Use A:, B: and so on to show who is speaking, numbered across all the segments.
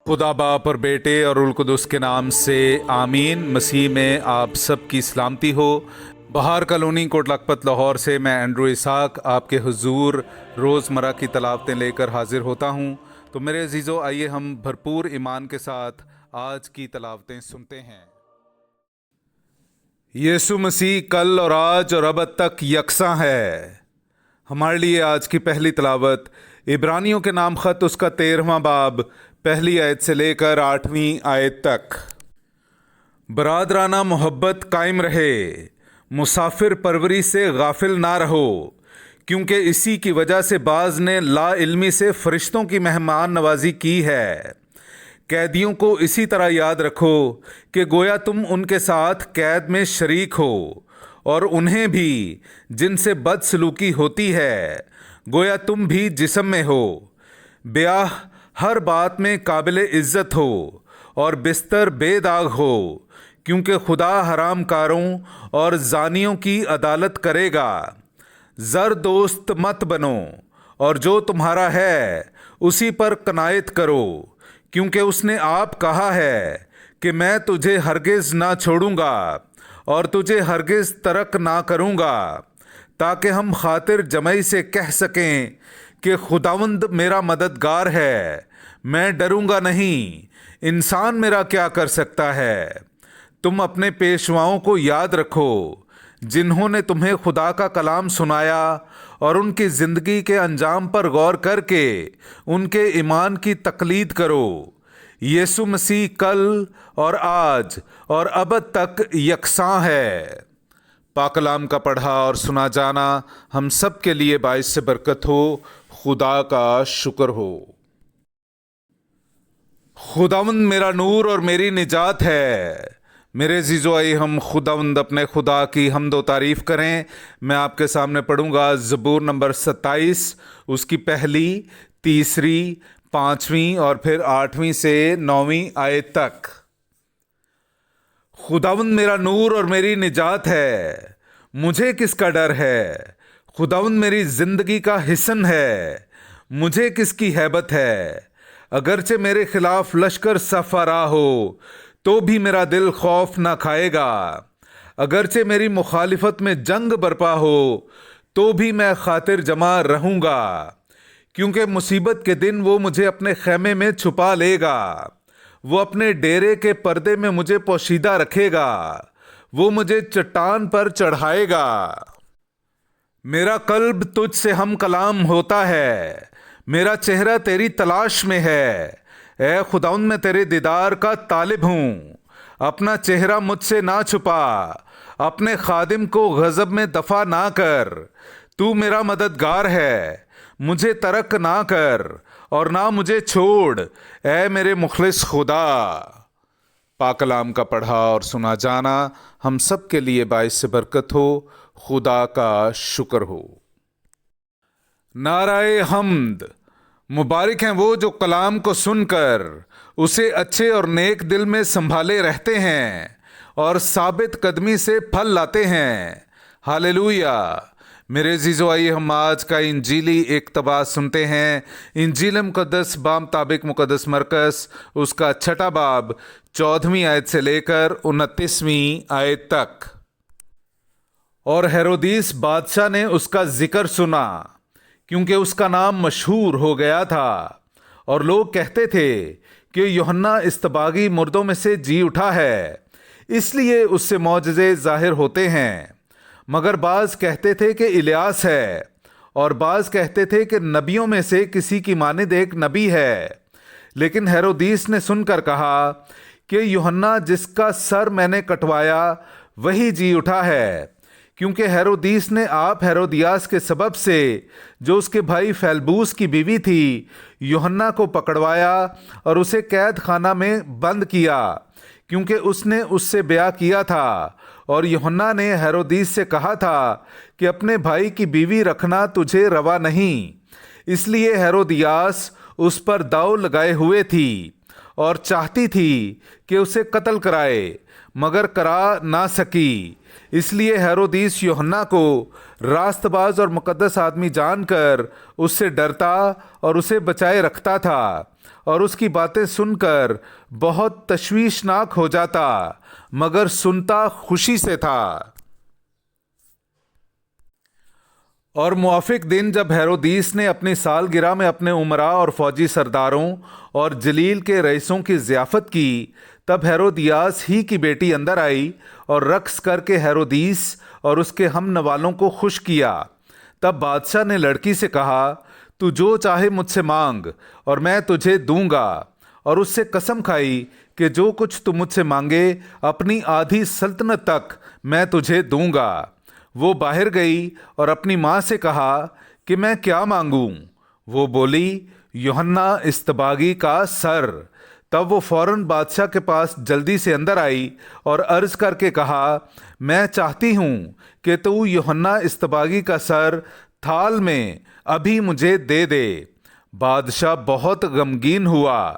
A: खुदा बाप और बेटे और उल कुदस के नाम से आमीन। मसीह में आप सब की सलामती हो। बहार कॉलोनी कोट लखपत लाहौर से मैं एंड्रू इसाक आपके हुजूर रोज़मर्रा की तलावतें लेकर हाजिर होता हूँ। तो मेरे अजीज़ों, आइए हम भरपूर ईमान के साथ आज की तलावतें सुनते हैं। यीशु मसीह कल और आज और अब तक यकसा है। हमारे लिए आज की पहली तलावत इब्रानियों के नाम खत उसका 13वां बाब पहली आयत से लेकर 8वीं आयत तक। बरादराना मोहब्बत कायम रहे, मुसाफिर परवरी से गाफिल ना रहो, क्योंकि इसी की वजह से बाज ने ला इल्मी से फरिश्तों की मेहमान नवाजी की है। कैदियों को इसी तरह याद रखो कि गोया तुम उनके साथ कैद में शरीक हो, और उन्हें भी जिनसे बदसलूकी होती है गोया तुम भी जिस्म में हो। ब्याह हर बात में काबिल इज़्ज़त हो और बिस्तर बेदाग हो, क्योंकि खुदा हरामकारों और जानियों की अदालत करेगा। ज़र दोस्त मत बनो, और जो तुम्हारा है उसी पर कनायत करो, क्योंकि उसने आप कहा है कि मैं तुझे हरगिज़ ना छोड़ूंगा और तुझे हरगिज़ तरक ना करूंगा, ताकि हम खातिर जमई से कह सकें कि खुदावंद मेरा मददगार है, मैं डरूंगा नहीं। इंसान मेरा क्या कर सकता है। तुम अपने पेशवाओं को याद रखो, जिन्होंने तुम्हें खुदा का कलाम सुनाया, और उनकी ज़िंदगी के अंजाम पर गौर करके उनके ईमान की तकलीद करो। यीशु मसीह कल और आज और अब तक यकसां है। पाक कलाम का पढ़ा और सुना जाना हम सब के लिए बाइस से बरकत हो। खुदा का शुक्र हो। खुदावंद मेरा नूर और मेरी निजात है। मेरे अज़ीज़ों, आइए हम खुदावंद अपने खुदा की हम्द व तारीफ़ करें। मैं आपके सामने पढ़ूंगा ज़बूर नंबर 27, उसकी पहली, तीसरी, 5वीं और फिर 8वीं से 9वीं आयत तक। खुदावंद मेरा नूर और मेरी निजात है, मुझे किसका डर है। खुदावंद मेरी जिंदगी का हिस्सन है, मुझे किसकी हैबत है। अगरचे मेरे खिलाफ लश्कर सफारा हो, तो भी मेरा दिल खौफ ना खाएगा। अगरचे मेरी मुखालिफत में जंग बरपा हो, तो भी मैं खातिर जमा रहूंगा, क्योंकि मुसीबत के दिन वो मुझे अपने खैमे में छुपा लेगा। वो अपने डेरे के पर्दे में मुझे पोशीदा रखेगा, वो मुझे चट्टान पर चढ़ाएगा। मेरा कल्ब तुझ से हम कलाम होता है, मेरा चेहरा तेरी तलाश में है। ए खुदाउन, मैं तेरे दीदार का तालिब हूँ। अपना चेहरा मुझसे ना छुपा, अपने खादिम को गज़ब में दफा ना कर। तू मेरा मददगार है, मुझे तरक ना कर और ना मुझे छोड़, ए मेरे मुखलिस खुदा। पाक कलाम का पढ़ा और सुना जाना हम सब के लिए बाइस से बरकत हो। खुदा का शुक्र हो। नाराए हम्द। मुबारक हैं वो जो कलाम को सुनकर उसे अच्छे और नेक दिल में संभाले रहते हैं और साबित कदमी से फल लाते हैं। हालेलुया। मेरे अज़ीज़ों, आइए हम आज का इंजीली इक़्तिबास सुनते हैं। इंजील मुक़द्दस बामुताबिक मुक़द्दस मरकस उसका 6वां बाब 14वीं आयत से लेकर 29वीं आयत तक। और हेरोदीस बादशाह ने उसका जिक्र सुना, क्योंकि उसका नाम मशहूर हो गया था, और लोग कहते थे कि यूहन्ना इस्तबागी मुर्दों में से जी उठा है, इसलिए उससे मौजज़े ज़ाहिर होते हैं। मगर बाज़ कहते थे कि इलियास है, और बाज़ कहते थे कि नबियों में से किसी की मानिद एक नबी है। लेकिन हेरोदीस ने सुनकर कहा कि यूहन्ना जिसका सर मैंने कटवाया वही जी उठा है, क्योंकि हेरोदीस ने आप हेरोदियास के सबब से, जो उसके भाई फैलबूस की बीवी थी, यूहन्ना को पकड़वाया और उसे कैद खाना में बंद किया, क्योंकि उसने उससे ब्याह किया था। और यूहन्ना ने हेरोदीस से कहा था कि अपने भाई की बीवी रखना तुझे रवा नहीं। इसलिए हेरोदियास उस पर दाव लगाए हुए थी और चाहती थी कि उसे कत्ल कराए, मगर करा ना सकी। इसलिए हेरोदीस यूहन्ना को रास्तबाज और मुकद्दस आदमी जानकर उससे डरता और उसे बचाए रखता था। اور اس کی باتیں سن کر بہت تشویشناک ہو جاتا، مگر سنتا خوشی سے تھا۔ اور موافق دن جب ہیرودیس نے اپنی سالگرہ میں اپنے امراء اور فوجی سرداروں اور جلیل کے رئیسوں کی ضیافت کی، تب ہیرودیاس ہی کی بیٹی اندر آئی اور رقص کر کے ہیرودیس اور اس کے ہم نوالوں کو خوش کیا۔ تب بادشاہ نے لڑکی سے کہا، تو جو چاہے مجھ سے مانگ اور میں تجھے دوں گا، اور اس سے قسم کھائی کہ جو کچھ تو مجھ سے مانگے اپنی آدھی سلطنت تک میں تجھے دوں گا۔ وہ باہر گئی اور اپنی ماں سے کہا کہ میں کیا مانگوں؟ وہ بولی، یوحنا اصطباغی کا سر۔ تب وہ فوراً بادشاہ کے پاس جلدی سے اندر آئی اور عرض کر کے کہا، میں چاہتی ہوں کہ تو یوحنا اصطباغی کا سر تھال میں ابھی مجھے دے دے۔ بادشاہ بہت غمگین ہوا،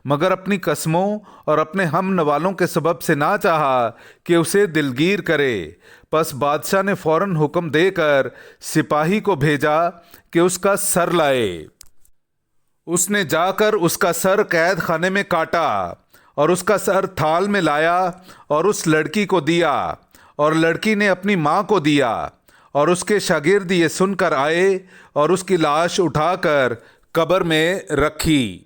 A: مگر اپنی قسموں اور اپنے ہم نوالوں کے سبب سے نہ چاہا کہ اسے دلگیر کرے۔ پس بادشاہ نے فوراً حکم دے کر سپاہی کو بھیجا کہ اس کا سر لائے۔ اس نے جا کر اس کا سر قید خانے میں کاٹا اور اس کا سر تھال میں لایا اور اس لڑکی کو دیا، اور لڑکی نے اپنی ماں کو دیا، اور اس کے شاگرد یہ سن کر آئے اور اس کی لاش اٹھا کر قبر میں رکھی۔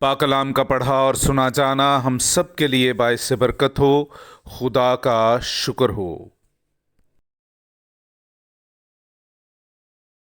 A: پاک کلام کا پڑھا اور سنا جانا ہم سب کے لیے باعث برکت ہو۔ خدا کا شکر ہو۔